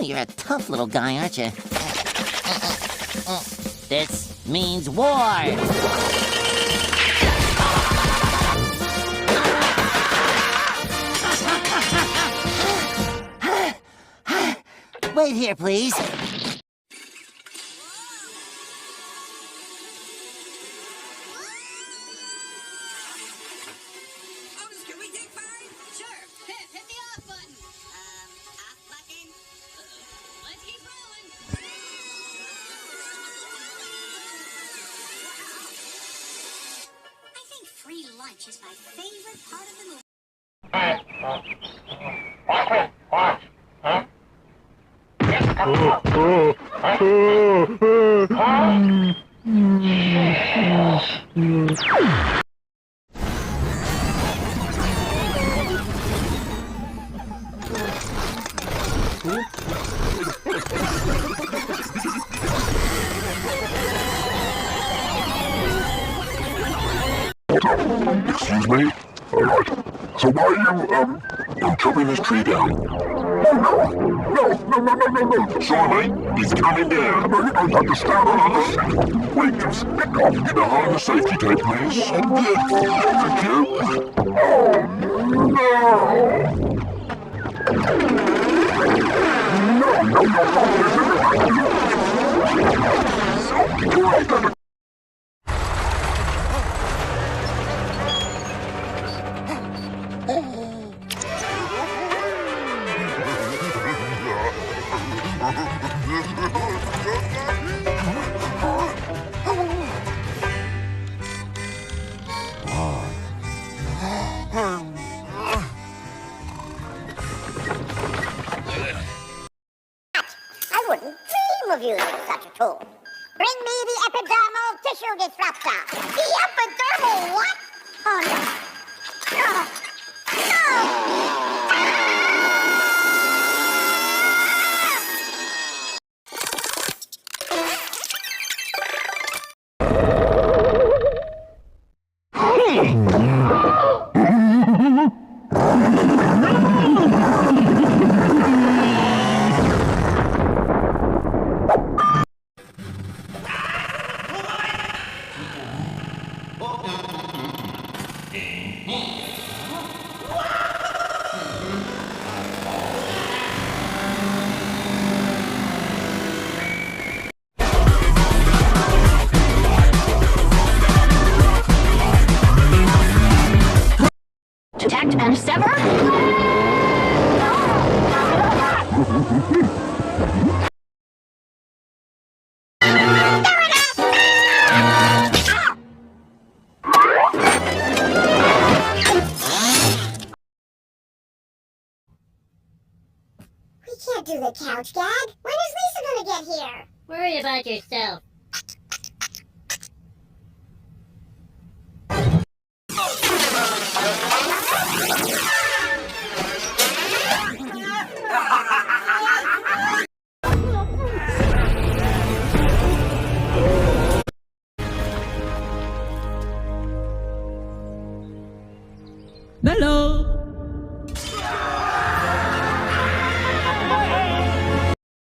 You're a tough little guy, aren't you? This means war! Wait here, please. Free lunch is my favorite part of the movie. Excuse me? Alright. So why are you, chopping this tree down? No. Sorry, mate. He's coming down. No, you don't understand. Wait, just stick off. Get behind the safety tape, please. Thank you. Oh, no, you're not. I wouldn't dream of using such a tool. Bring me the epidermal tissue disruptor. The epidermal what? Oh, no. No. Detect and sever? We can't do the couch gag. When is Lisa gonna get here? Worry about yourself. Hello.